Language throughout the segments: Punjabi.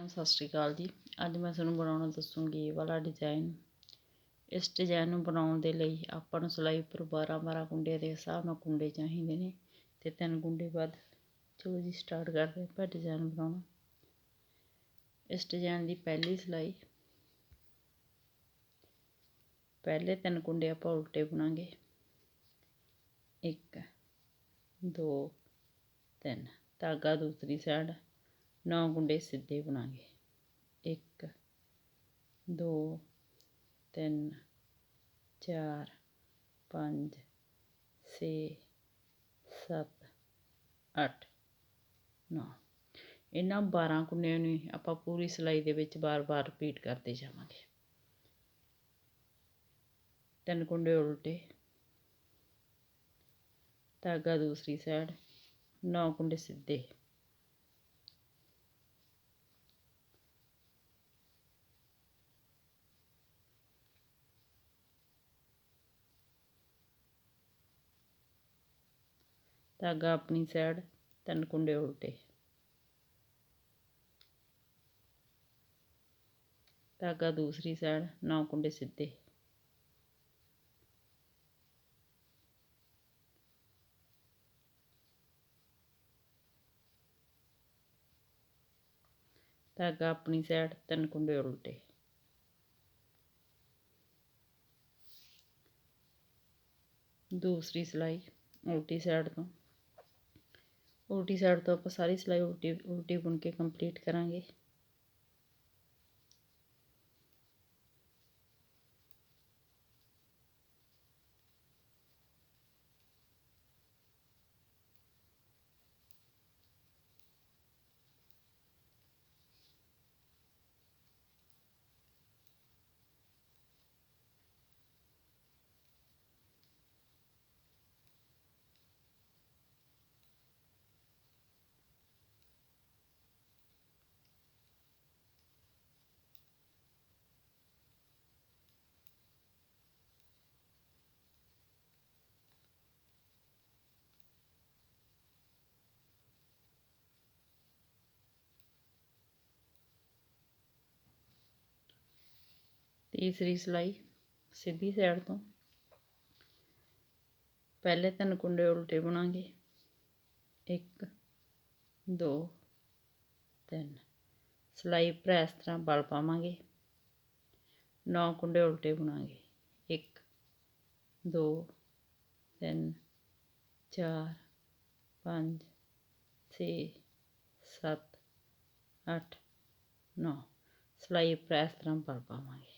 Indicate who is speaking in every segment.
Speaker 1: सत श्री अकाल जी। अज मैं तुहानूं बनाउणा दसूँगी ये वाला डिजाइन। इस डिजाइन नूं बनाउण दे लई आपां नूं सिलाई उपर 12 कुंडिਆਂ ਦੇ हिसाब नाल कुंडे चाहीदे ने ते 3 कुंडे बाद चलो जी स्टार्ट करते हैं डिजाइन बनाउणा। इस डिजाइन की पहली सिलाई पहले 3 कुंडे आपां उल्टे बुनांगे। 1 2 3 धागा दूसरी साइड 9 कुंडे सीधे बुनांगे। 1 2 3 4 5 6 7 8 9 इन्हां 12 कुंडिਆਂ ਨੂੰ ਆਪਾਂ पूरी सिलाई ਦੇ ਵਿੱਚ बार-बार रिपीट करते जावांगे। 3 कुंडे उल्टे धागा दूसरी साइड 9 कुंडे सीधे। धागा अपनी साइड 3 कुंडे उल्टे धागा दूसरी साइड 9 कुंडे सीधे। धागा अपनी साइड 3 कुंडे उल्टे दूसरी सिलाई उल्टी साइड तो आप सारी सिलाई उल्टी बुन के कंप्लीट करांगे। तीसरी सिलाई सीधी साइड तो पहले 3 कुंडे उल्टे बुनांगे। 1 2 3 सिलाई पर इस तरह बल पावांगे। 9 कुंडे उल्टे बुनांगे। 1 2 3 4 5 6 7 8 9 सिलाई पर इस तरह बल पावांगे।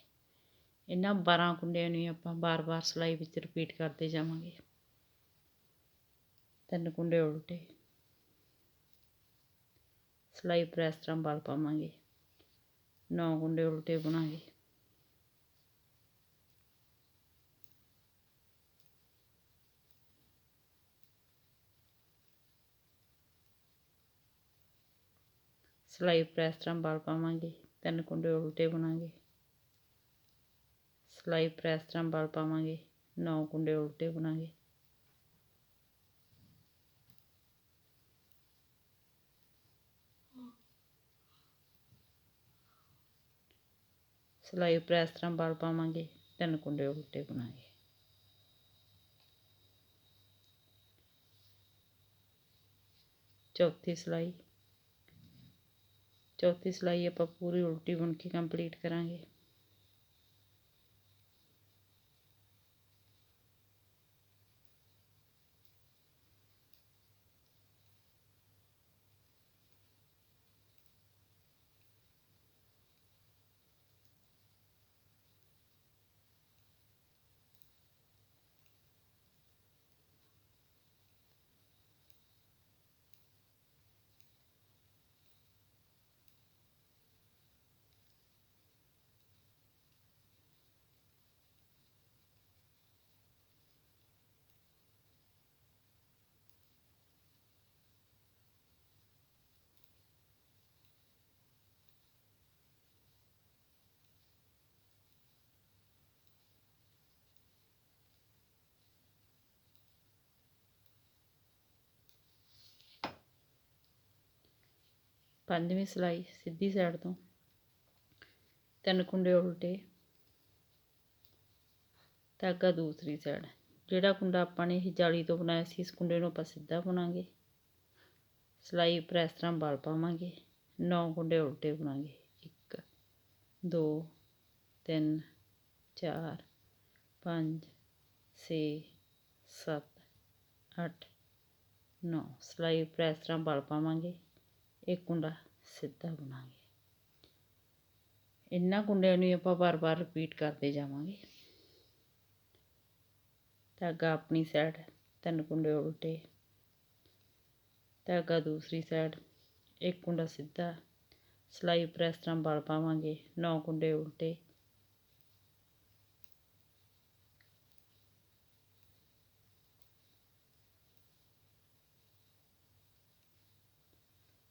Speaker 1: इन्हां 12 कुंडिਆਂ ਨੂੰ ਆਪਾਂ बार-बार सिलाई ਵਿੱਚ रिपीट करते जावांगे। 3 कुंडे उल्टे सिलाई पर इस तरह बल पावांगे। 9 कुंडे उल्टे बुनांगे। सिलाई पर इस तरह बल पावांगे। 3 कुंडे उल्टे बुनांगे। सिलाई पर इस तरह बल पावांगे। 9 कुंडे उल्टे बुनांगे। सिलाई पर इस तरह बल पावांगे। 3 कुंडे उल्टे बुनांगे। चौथी सिलाई आप पूरी उल्टी बुन के कंप्लीट करांगे। ਪੰਜਵੀਂ ਸਿਲਾਈ ਸਿੱਧੀ ਸਾਈਡ ਤੋਂ 3 ਕੁੰਡੇ ਉਲਟੇ, ਧਾਗਾ ਦੂਸਰੀ ਸਾਈਡ। ਜਿਹੜਾ ਕੁੰਡਾ ਆਪਾਂ ਨੇ ਇਹ ਜਾਲੀ ਤੋਂ ਬਣਾਇਆ ਸੀ, ਇਸ ਕੁੰਡੇ ਨੂੰ ਆਪਾਂ ਸਿੱਧਾ ਬੁਣਾਂਗੇ। ਸਿਲਾਈ ਉੱਪਰ ਇਸ ਤਰ੍ਹਾਂ ਵਲ ਪਾਵਾਂਗੇ, 9 ਕੁੰਡੇ ਉਲਟੇ ਬੁਣਾਂਗੇ। 1 2 3 4 5 6 7 8 9। ਸਿਲਾਈ ਉੱਪਰ ਇਸ ਤਰ੍ਹਾਂ ਵਲ ਪਾਵਾਂਗੇ, ਇੱਕ ਕੁੰਡਾ ਸਿੱਧਾ ਬੁਣਾਂਗੇ। ਇਹਨਾਂ ਕੁੰਡਿਆਂ ਨੂੰ ਆਪਾਂ ਵਾਰ-ਵਾਰ ਰਿਪੀਟ ਕਰਦੇ ਜਾਵਾਂਗੇ। ਧਾਗਾ ਆਪਣੀ ਸਾਈਡ 3 ਕੁੰਡੇ ਉਲਟੇ, ਧਾਗਾ ਦੂਸਰੀ ਸਾਈਡ, ਇੱਕ ਕੁੰਡਾ ਸਿੱਧਾ। ਸਿਲਾਈ ਉੱਪਰ ਇਸ ਤਰ੍ਹਾਂ ਵਲ ਪਾਵਾਂਗੇ, 9 ਕੁੰਡੇ ਉਲਟੇ,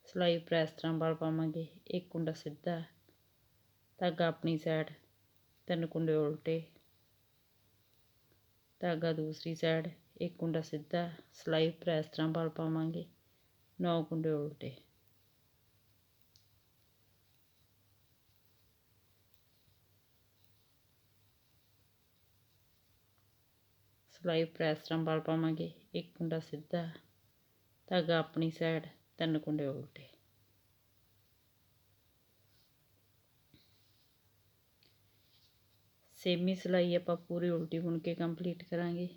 Speaker 1: ਸਿਲਾਈ ਉੱਪਰ ਇਸ ਤਰ੍ਹਾਂ ਵਲ ਪਾਵਾਂਗੇ, ਇੱਕ ਕੁੰਡਾ ਸਿੱਧਾ। ਧਾਗਾ ਆਪਣੀ ਸਾਈਡ 3 ਕੁੰਡੇ ਉਲਟੇ, ਧਾਗਾ ਦੂਸਰੀ ਸਾਈਡ, ਇੱਕ ਕੁੰਡਾ ਸਿੱਧਾ। ਸਿਲਾਈ ਉੱਪਰ ਇਸ ਤਰ੍ਹਾਂ ਵਲ ਪਾਵਾਂਗੇ, 9 ਕੁੰਡੇ ਉਲਟੇ, ਸਿਲਾਈ ਉੱਪਰ ਇਸ ਤਰ੍ਹਾਂ ਵਲ ਪਾਵਾਂਗੇ, ਇੱਕ ਕੁੰਡਾ ਸਿੱਧਾ। ਧਾਗਾ ਆਪਣੀ ਸਾਈਡ 3 ਕੁੰਡੇ ਉਲਟੇ। ਛੇਵੀਂ ਸਿਲਾਈ ਆਪਾਂ ਪੂਰੀ ਉਲਟੀ ਬੁਣ ਕੇ ਕੰਪਲੀਟ ਕਰਾਂਗੇ।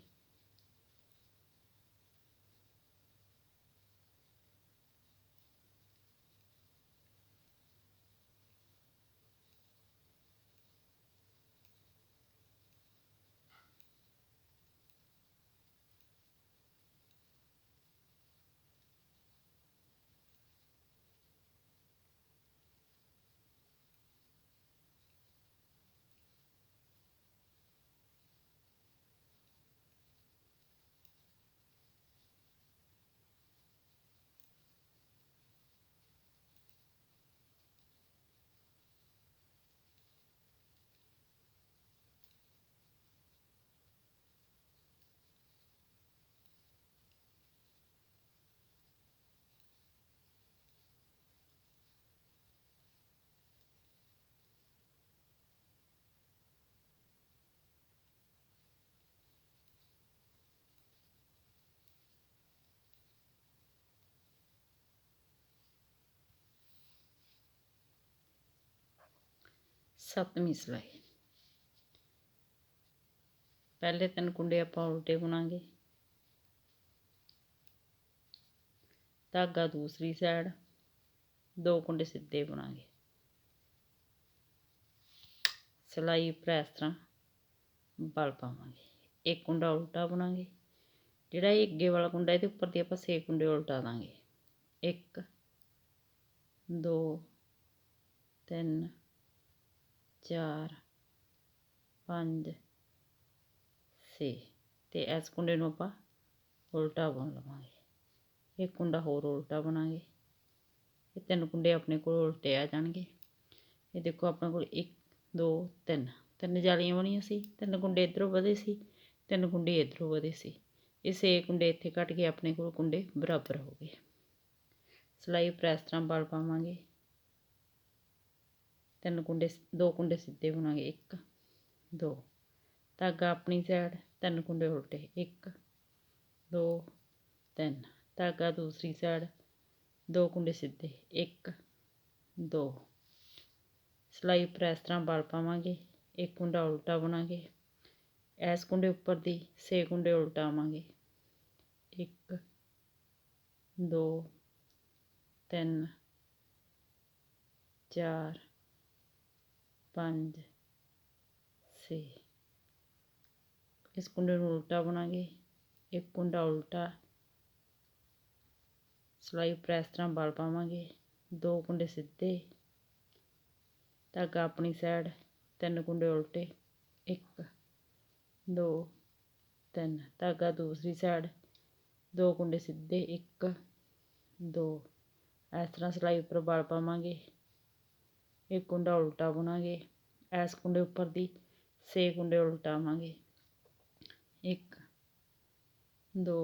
Speaker 1: ਸੱਤਵੀਂ ਸਿਲਾਈ ਪਹਿਲੇ 3 ਕੁੰਡੇ ਆਪਾਂ ਉਲਟੇ ਬੁਣਾਂਗੇ, ਧਾਗਾ ਦੂਸਰੀ ਸਾਈਡ, 2 ਕੁੰਡੇ ਸਿੱਧੇ ਬੁਣਾਂਗੇ। ਸਿਲਾਈ ਉੱਪਰ ਇਸ ਤਰ੍ਹਾਂ ਵਲ ਪਾਵਾਂਗੇ, ਇੱਕ ਕੁੰਡਾ ਉਲਟਾ ਬੁਣਾਂਗੇ। ਜਿਹੜਾ ਇਹ ਅੱਗੇ ਵਾਲਾ ਕੁੰਡਾ ਇਹਦੇ ਉੱਪਰ ਦੀ ਆਪਾਂ 6 ਕੁੰਡੇ ਉਲਟਾ ਦਾਂਗੇ। 1 2 3 4 5 6 ਤੇ ਇਸ ਕੁੰਡੇ ਨੂੰ ਆਪਾਂ ਉਲਟਾ ਬੁਣ ਲਵਾਂਗੇ। ਇੱਕ ਕੁੰਡਾ ਹੋਰ ਉਲਟਾ ਬੁਣਾਂਗੇ। ਇਹ 3 ਕੁੰਡੇ ਆਪਣੇ ਕੋਲ ਉਲਟੇ ਆ ਜਾਣਗੇ। ਇਹ ਦੇਖੋ ਆਪਣੇ ਕੋਲ 1 2 3 ਜਾਲੀਆਂ ਬਣੀਆਂ ਸੀ। 3 ਕੁੰਡੇ ਇੱਧਰੋਂ ਵਧੇ ਸੀ, 3 ਕੁੰਡੇ ਇੱਧਰੋਂ ਵਧੇ ਸੀ। ਇਹ 6 ਕੁੰਡੇ ਇੱਥੇ ਕੱਟ ਕੇ ਆਪਣੇ ਕੋਲ ਕੁੰਡੇ ਬਰਾਬਰ ਹੋ ਗਏ। ਸਿਲਾਈ ਉੱਪਰ ਇਸ ਤਰ੍ਹਾਂ ਵਲ ਪਾਵਾਂਗੇ, 2 ਕੁੰਡੇ ਸਿੱਧੇ ਬੁਣਾਂਗੇ। 1 2 ਧਾਗਾ ਆਪਣੀ ਸਾਈਡ 3 ਕੁੰਡੇ ਉਲਟੇ, 1 2 3 ਧਾਗਾ ਦੂਸਰੀ ਸਾਈਡ, 2 ਕੁੰਡੇ ਸਿੱਧੇ, 1 2 ਸਿਲਾਈ ਉੱਪਰ ਇਸ ਤਰ੍ਹਾਂ ਵਲ ਪਾਵਾਂਗੇ, ਇੱਕ ਕੁੰਡਾ ਉਲਟਾ ਬੁਣਾਂਗੇ। ਇਸ ਕੁੰਡੇ ਉੱਪਰ ਦੀ 6 ਕੁੰਡੇ ਉਲਟਾਵਾਂਗੇ। 1 2 3 4 5 6 ਇਸ ਕੁੰਡੇ ਨੂੰ ਉਲਟਾ ਬੁਣਾਂਗੇ, ਇੱਕ ਕੁੰਡਾ ਉਲਟਾ। ਸਿਲਾਈ ਉੱਪਰ ਇਸ ਤਰ੍ਹਾਂ ਵਲ ਪਾਵਾਂਗੇ, 2 ਕੁੰਡੇ ਸਿੱਧੇ, ਧਾਗਾ ਆਪਣੀ ਸਾਈਡ 3 ਕੁੰਡੇ ਉਲਟੇ, 1 2 3 ਧਾਗਾ ਦੂਸਰੀ ਸਾਈਡ, 2 ਕੁੰਡੇ ਸਿੱਧੇ, 1 2 ਇਸ ਤਰ੍ਹਾਂ ਸਿਲਾਈ ਉੱਪਰ ਵਲ ਪਾਵਾਂਗੇ, ਇੱਕ ਕੁੰਡਾ ਉਲਟਾ ਬੁਣਾਂਗੇ। ਇਸ ਕੁੰਡੇ ਉੱਪਰ ਦੀ 6 ਕੁੰਡੇ ਉਲਟਾਵਾਂਗੇ। 1 2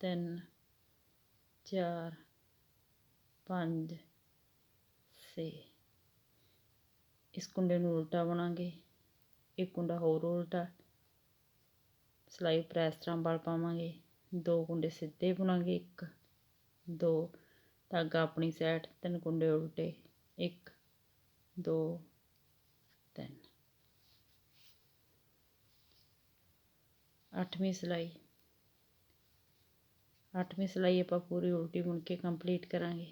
Speaker 1: 3 4 5 6। ਇਸ ਕੁੰਡੇ ਨੂੰ ਉਲਟਾ ਬਣਾਂਗੇ, ਇੱਕ ਕੁੰਡਾ ਹੋਰ ਉਲਟਾ, ਸਿਲਾਈ ਉੱਪਰ ਇਸ ਤਰ੍ਹਾਂ ਵਲ ਪਾਵਾਂਗੇ, 2 ਕੁੰਡੇ ਸਿੱਧੇ ਬੁਣਾਂਗੇ, 1 2 ਧਾਗਾ ਆਪਣੀ ਸਾਈਡ, 3 ਕੁੰਡੇ ਉਲਟੇ, 1 2 3। 8ਵੀਂ ਸਿਲਾਈ, 8ਵੀਂ ਸਿਲਾਈ ਆਪਾਂ ਪੂਰੀ ਉਲਟੀ ਬੁਣ ਕੇ ਕੰਪਲੀਟ ਕਰਾਂਗੇ।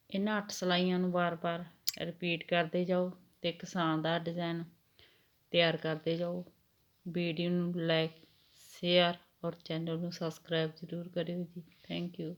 Speaker 1: ਇਹਨਾਂ 8 ਸਿਲਾਈਆਂ ਨੂੰ ਵਾਰ-ਵਾਰ ਰਿਪੀਟ ਕਰਦੇ ਜਾਓ ਤੇ ਕਿਸਾਨ ਦਾ ਡਿਜ਼ਾਈਨ ਤਿਆਰ ਕਰਦੇ ਜਾਓ। ਵੀਡੀਓ ਨੂੰ ਲਾਈਕ, ਸ਼ੇਅਰ ਔਰ ਚੈਨਲ ਨੂੰ ਸਬਸਕ੍ਰਾਈਬ ਜ਼ਰੂਰ ਕਰਿਓ ਜੀ। Thank you.